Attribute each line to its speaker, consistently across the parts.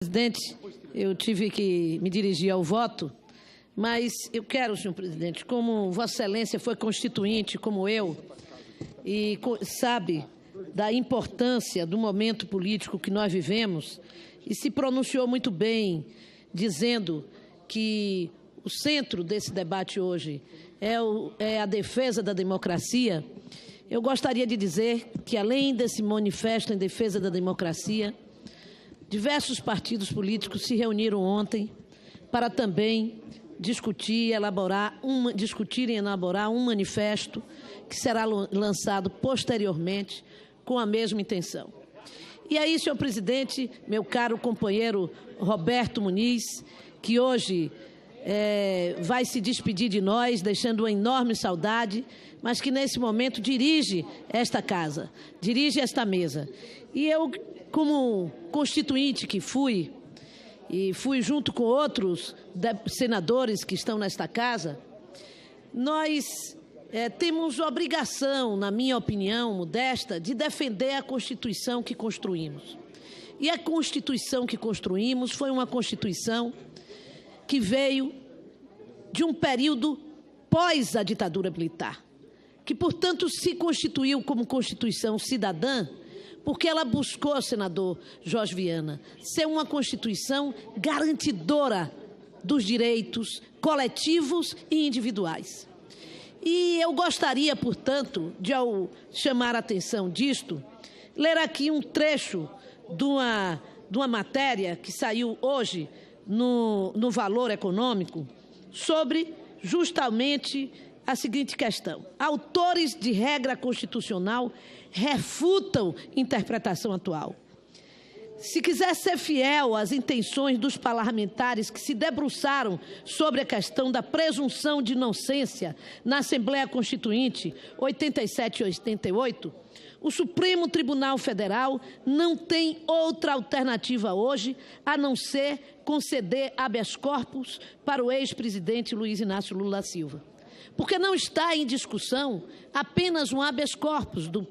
Speaker 1: Presidente, eu tive que me dirigir ao voto, mas eu quero, senhor presidente, como Vossa Excelência foi constituinte, como eu, e sabe da importância do momento político que nós vivemos, e se pronunciou muito bem, dizendo que o centro desse debate hoje é a defesa da democracia. Eu gostaria de dizer que, além desse manifesto em defesa da democracia, diversos partidos políticos se reuniram ontem para também discutir e elaborar um manifesto que será lançado posteriormente com a mesma intenção. E aí, senhor presidente, meu caro companheiro Roberto Muniz, que hoje vai se despedir de nós, deixando uma enorme saudade, mas que nesse momento dirige esta casa, dirige esta mesa. E eu, como constituinte que fui, e fui junto com outros senadores que estão nesta casa, nós temos obrigação, na minha opinião modesta, de defender a Constituição que construímos. E a Constituição que construímos foi uma Constituição que veio de um período pós a ditadura militar, que, portanto, se constituiu como Constituição cidadã, porque ela buscou, senador Jorge Viana, ser uma Constituição garantidora dos direitos coletivos e individuais. E eu gostaria, portanto, de, ao chamar a atenção disto, ler aqui um trecho de uma matéria que saiu hoje no Valor Econômico sobre justamente a seguinte questão: autores de regra constitucional refutam interpretação atual. Se quiser ser fiel às intenções dos parlamentares que se debruçaram sobre a questão da presunção de inocência na Assembleia Constituinte 87 e 88, o Supremo Tribunal Federal não tem outra alternativa hoje a não ser conceder habeas corpus para o ex-presidente Luiz Inácio Lula da Silva. Porque não está em discussão apenas um habeas corpus do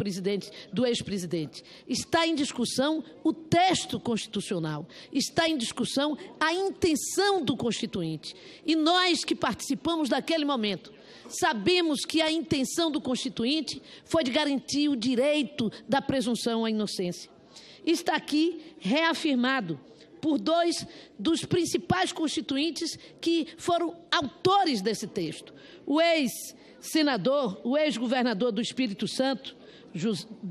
Speaker 1: ex-presidente. Está em discussão o texto constitucional. Está em discussão a intenção do constituinte. E nós que participamos daquele momento sabemos que a intenção do constituinte foi de garantir o direito da presunção à inocência. Está aqui reafirmado por dois dos principais constituintes que foram autores desse texto. O ex-senador, o ex-governador do Espírito Santo,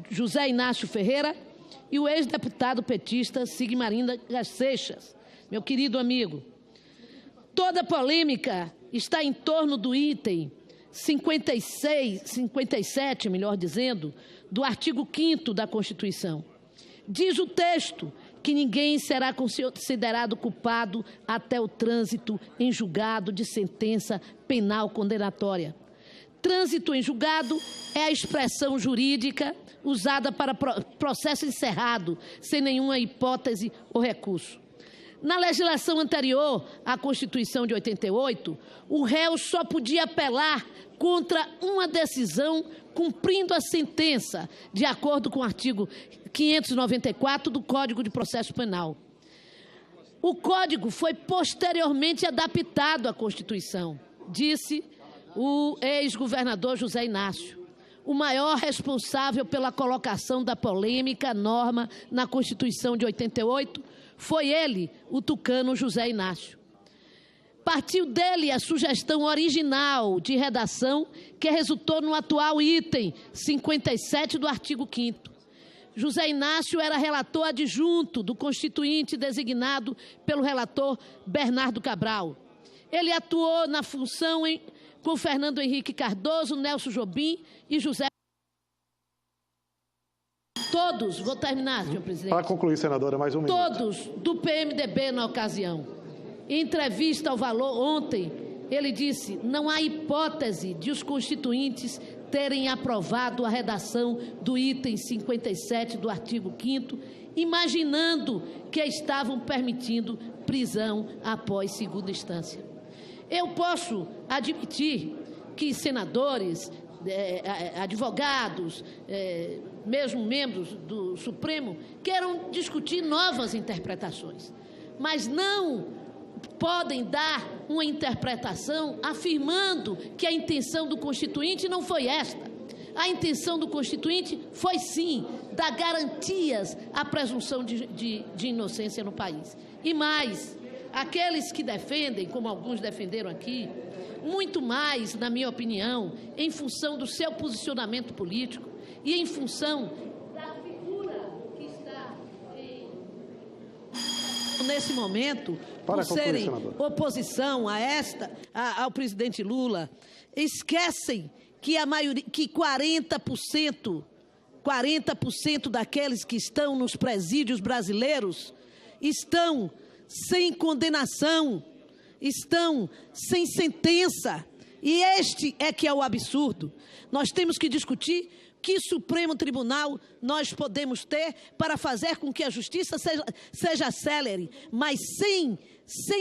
Speaker 1: José Inácio Ferreira, e o ex-deputado petista Sigmarinda Seixas. Meu querido amigo, toda polêmica está em torno do item 57, melhor dizendo, do artigo 5º da Constituição. Diz o texto que ninguém será considerado culpado até o trânsito em julgado de sentença penal condenatória. Trânsito em julgado é a expressão jurídica usada para processo encerrado, sem nenhuma hipótese ou recurso. Na legislação anterior à Constituição de 88, o réu só podia apelar contra uma decisão cumprindo a sentença, de acordo com o artigo 594 do Código de Processo Penal. O Código foi posteriormente adaptado à Constituição, disse o ex-governador José Inácio. O maior responsável pela colocação da polêmica norma na Constituição de 88 foi ele, o tucano José Inácio. Partiu dele a sugestão original de redação que resultou no atual item 57 do artigo 5º. José Inácio era relator adjunto do constituinte designado pelo relator Bernardo Cabral. Ele atuou na função com Fernando Henrique Cardoso, Nelson Jobim e José... Todos, vou terminar, senhor presidente.
Speaker 2: Para concluir, senadora, mais um minuto.
Speaker 1: Todos do PMDB na ocasião. Em entrevista ao Valor ontem, ele disse: não há hipótese de os constituintes terem aprovado a redação do item 57 do artigo 5º, imaginando que estavam permitindo prisão após segunda instância. Eu posso admitir que senadores, advogados, mesmo membros do Supremo, queiram discutir novas interpretações. mas não podem dar uma interpretação afirmando que a intenção do Constituinte não foi esta. A intenção do Constituinte foi, sim, dar garantias à presunção de inocência no país. E mais, aqueles que defendem, como alguns defenderam aqui, muito mais, na minha opinião, em função do seu posicionamento político e em função da figura que está nesse momento, por serem oposição ao presidente Lula, esquecem que a maioria, que 40% daqueles que estão nos presídios brasileiros estão sem condenação, estão sem sentença. E este é que é o absurdo. Nós temos que discutir que Supremo Tribunal nós podemos ter para fazer com que a justiça seja célere, mas sem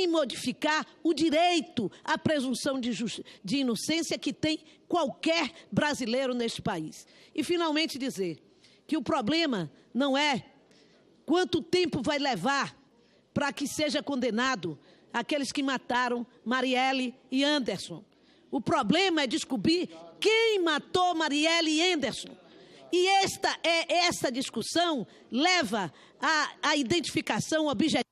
Speaker 1: modificar o direito à presunção de inocência que tem qualquer brasileiro neste país. E, finalmente, dizer que o problema não é quanto tempo vai levar para que seja condenado aqueles que mataram Marielle e Anderson. O problema é descobrir quem matou Marielle e Anderson. E essa discussão leva à identificação objetiva.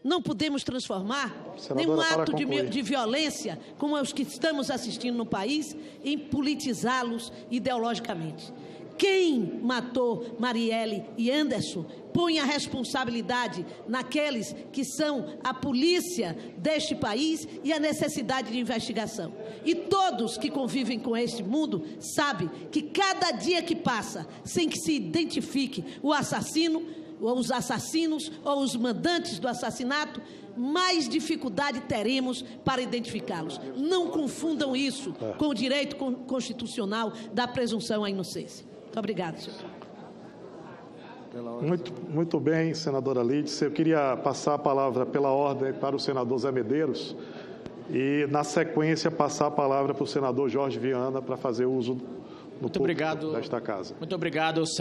Speaker 1: Não podemos transformar nenhum ato de violência, como os que estamos assistindo no país, em politizá-los ideologicamente. Quem matou Marielle e Anderson põe a responsabilidade naqueles que são a polícia deste país e a necessidade de investigação. E todos que convivem com este mundo sabem que cada dia que passa sem que se identifique o assassino, ou os assassinos, ou os mandantes do assassinato, mais dificuldade teremos para identificá-los. Não confundam isso com o direito constitucional da presunção à inocência. Muito obrigado, senhor.
Speaker 2: Muito bem, senadora Lídice. Eu queria passar a palavra pela ordem para o senador Zé Medeiros e, na sequência, passar a palavra para o senador Jorge Viana para fazer uso no público desta casa.
Speaker 3: Muito obrigado, senador.